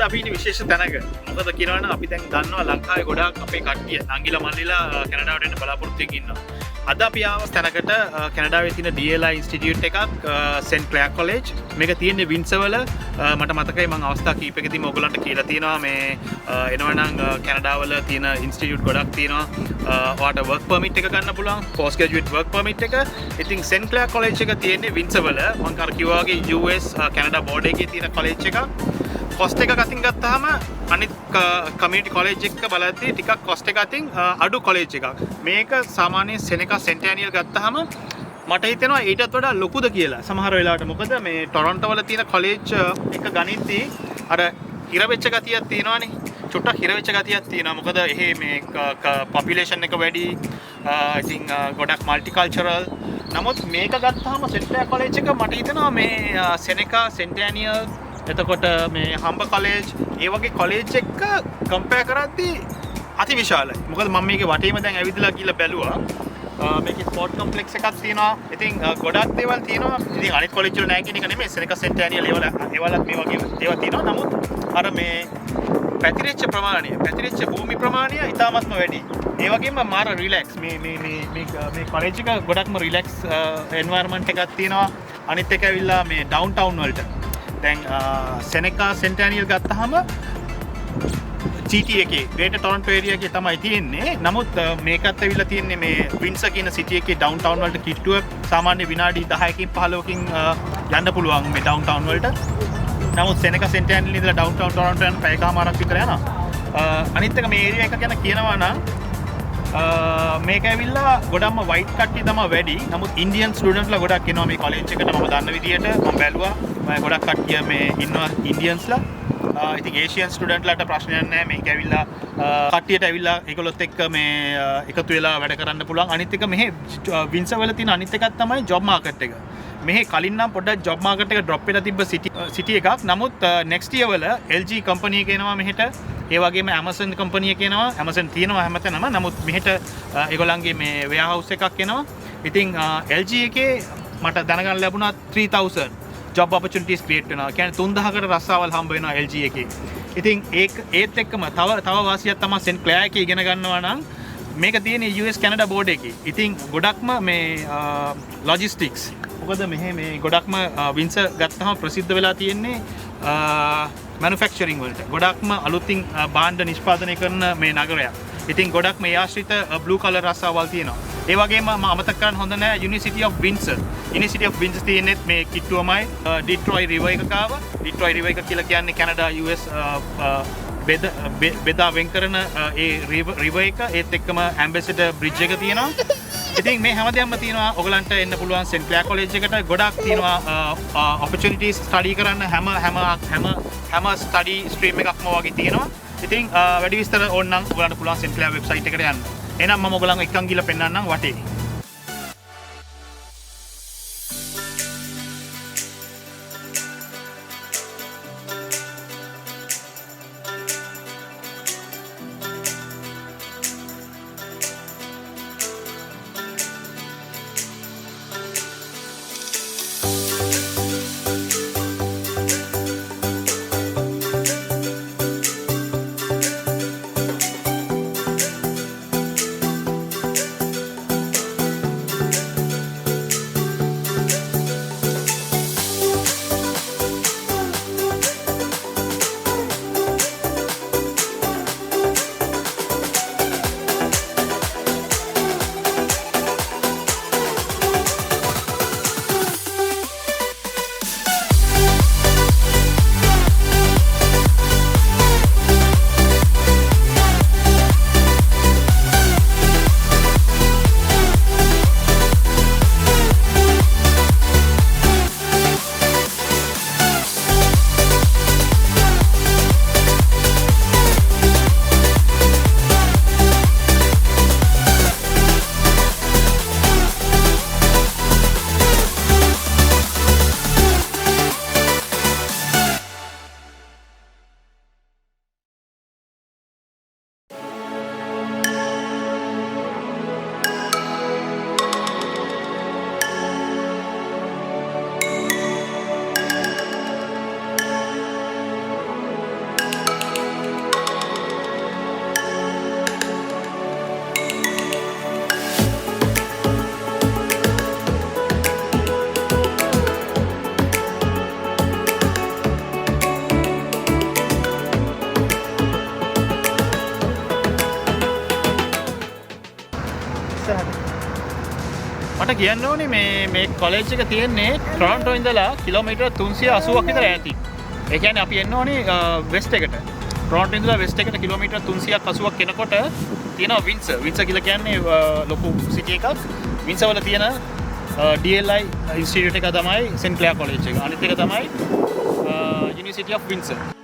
ඇවිල්ලා අපි ඉන්නේ විශේෂ තැනක. මොකද කියනවනම් අපි දැන් දන්නවා ලංකාවේ ගොඩාක් අපේ කට්ටිය නංගිලා මල්ලිලා කැනඩාවට එන්න බලාපොරොත්තු වෙමින් ඉන්නවා. අද අපි ආව තැනකට කැනඩාවේ තියෙන DLI ඉන්ස්ටිටියුට් එකක් සෙන්ට් ක්ලෑර් කොලෙජ්. මේක තියෙන්නේ වින්සර්වල. මට මතකයි මම අවස්ථා කීපයකදීම ඔයගොල්ලන්ට කියලා තියෙනවා මේ එනවනම් කැනඩාවල තියෙන ඉන්ස්ටිටියුට් ගොඩක් තියෙනවා. ඔයාලට වර්ක් පර්මිට් එක ගන්න පුළුවන්. පෝස්ට් ග්‍රැජුවේට් වර්ක් පර්මිට් එක. ඉතින් සෙන්ට් ක්ලෑර් කොලෙජ් එක තියෙන්නේ වින්සර්වල. මම කර කිව්වා වගේ US කැනඩා බෝඩ් එකේ තියෙන කොලෙජ් එකක්. කොස්ට් එක අතින් ගත්තාම අනිත් කමියුනිටි කොලෙජ් එක බලද්දී ටිකක් කොස්ට් එක අතින් අඩු කොලෙජ් එකක්. මේක සාමාන්‍යයෙන් සෙනෙකා සෙන්ටෑනියල් ගත්තාම මට හිතෙනවා ඊටත් වඩා ලොකුද කියලා සමහර වෙලාවට. මොකද මේ ටොරන්ටෝ වල තියෙන කොලෙජ් එක ගනිද්දී අර හිර වෙච්ච ගතියක් තියෙනවානේ. චුට්ටක් හිර වෙච්ච ගතියක් තියෙනවා. මොකද එහේ මේ පොපියුලේෂන් එක වැඩි. ඉතින් ගොඩක් මල්ටිකල්චරල්. නමුත් මේක ගත්තාම සෙන්ට් ක්ලෑර් කොලෙජ් එක මට හිතෙනවා මේ සෙනෙකා සෙන්ටෑනියල් එතකොට මේ හම්බ කොලෙජ් ඒ වගේ කොලෙජ් එක කම්පෙයාර් කරද්දී අතිවිශාලයි. මොකද මම මේකේ වටේම දැන් ඇවිදලා ගිහලා බැලුවා. මේකේ ස්පෝර්ට් කොම්ප්ලෙක්ස් එකක් තියෙනවා. ඉතින් ගොඩක් දේවල් තියෙනවා. ඉතින් අනිත් කොලෙජ් වල නැහැ කියන එක නෙමෙයි. සෙනෙකා සෙන්ටෑනියල් ඒවලත් මේ වගේ දේවල් තියෙනවා. නමුත් අර මේ පැතිරිච්ච භූමි ප්‍රමාණය ඉතාමත්ම වැඩි. ඒ වගේම මාර රිලැක්ස් මේ කොලෙජ් එක ගොඩක්ම රිලැක්ස් එන්වයරන්මන්ට් එකක් තියෙනවා. අනිත් එක ඇවිල්ලා මේ ඩවුන්ටවුන් වලට දැන් සෙනෙකා සෙන්ටෑනියල් ගත්තාම GT එකේ ග්‍රේටර් ටොරන්ටෝ ඒරියා එකේ තමයි තියෙන්නේ. නමුත් මේකත් ඇවිල්ලා තියෙන්නේ මේ වින්සර් කියන සිටි එකේ ඩවුන්ටවුන් වලට කිට්ටුව සාමාන්‍ය විනාඩි 10කින් 15කින් යන්න පුළුවන් මේ ඩවුන්ටවුන් වලට. නමුත් සෙනෙකා සෙන්ටෑනියල් ඉඳලා ඩවුන්ටවුන් ටොරන්ටෝ යන පැයකමාරක් විතර යනවා. අනිත් එක මේ ඒරියා එක ගැන කියනවා නම් මේක ඇවිල්ලා ගොඩක්ම වයිට් කට්ටිය තමයි වැඩි. නමුත් ඉන්දියන් ස්ටුඩන්ට්ලා ගොඩක් එනවා මේ කොලෙජ් එකට. මම දන්න විදියට මම බැලුවා. මම ගොඩක් කට්ටිය මේ ඉන්නවා ඉන්දියන්ස්ලා. ඉතින් ඒෂියන් ස්ටුඩන්ට්ලාට ප්‍රශ්නයක් නැහැ. මේක ඇවිල්ලා කට්ටියට ඇවිල්ලා ඒගොල්ලොත් එක්ක මේ එකතු වෙලා වැඩ කරන්න පුළුවන්. අනිත් එක මෙහි වින්සර් වල තියෙන අනිත් එකක් තමයි ජොබ් මාකට් එක. මෙහි කලින් නම් පොඩ්ඩක් ජොබ් මාකට් එක ඩ්‍රොප් වෙලා තිබ්බ සිටි එකක්. නමුත් නෙක්ස්ට් ඉයර් වල LG කම්පැනි එක එනවා මෙහෙට. ඒ වගේම Amazon කම්පැනි එක එනවා. Amazon තියෙනවා හැමතැනම. නමුත් මෙහෙට ඒගොල්ලන්ගේ මේ වෙයාහවුස් එකක් එනවා. ඉතින් LG එකේ මට දැනගන්න ලැබුණා 3000 job opportunities create වෙනවා. කියන්නේ 3000කට රස්සාවල් හම්බ වෙනවා LG එකේ. ඉතින් ඒත් එක්කම තව වාසියක් තමයි සෙන්ට් ක්ලෑර් එකේ ඉගෙන ගන්නවා නම් මේක තියෙන්නේ US කැනඩා බෝඩ් එකේ. ඉතින් ගොඩක්ම මේ ලොජිස්ටික්ස්. මොකද මේ ගොඩක්ම වින්සර් ගත්තම ප්‍රසිද්ධ වෙලා තියෙන්නේ මැනුෆැක්චරින් වලට. ගොඩක්ම අලුතින් භාණ්ඩ නිෂ්පාදනය කරන මේ නගරයක්. ඉතින් ගොඩක් මේ ආශ්‍රිත බ්ලූ කලර් රස්සාවල් තියෙනවා. ඒ වගේම මම අමතක කරන්න හොඳ නැහැ University of Windsor. University of Windsor තියෙන්නේ මේ කිට්ටුවමයි ඩිට්‍රොයිට් රිවර් එක ගාව. ඩිට්‍රොයිට් රිවර් එක කියලා කියන්නේ කැනඩා US බෙදා වෙන් කරන ඒ රිවර් එක. ඒත් එක්කම ඇම්බැසඩර් බ්‍රිජ් එක තියෙනවා. ඉතින් මේ හැමදේම තියෙනවා. ඔයගලන්ට එන්න පුළුවන් සෙන්ට් ක්ලෑර් කොලෙජ් එකට. ගොඩක් තියෙනවා opportunities study කරන්න හැම study stream එකක්ම වගේ තියෙනවා. ඉතින් වැඩි විස්තර ඕන නම් ඔයගලන්ට පුළුවන් සෙන්ට් ක්ලෑර් වෙබ්සයිට් එකට යන්න. එහෙනම් මම ඔයගලන්ව එක්කන් ගිහලා පෙන්නන්නම් වටේ. මට කියන්න ඕනේ මේ කොලෙජ් එක තියෙන්නේ ටොරොන්ටෝ ඉඳලා කිලෝමීටර් 380ක් විතර ඈතින්. ඒ කියන්නේ අපි එන්න ඕනේ වෙස්ට් එකට. ටොරොන්ටෝ ඉඳලා වෙස්ට් එකට කිලෝමීටර් 380ක් එනකොට තියෙනවා වින්සර්. වින්සර් කියලා කියන්නේ ලොකු සිටි එකක්. වින්සර් වල තියෙන DLI ඉන්ස්ටිටියුට් එක තමයි සෙන්ට් ක්ලෙයා කොලෙජ් එක. අනිත් එක තමයි University of Windsor.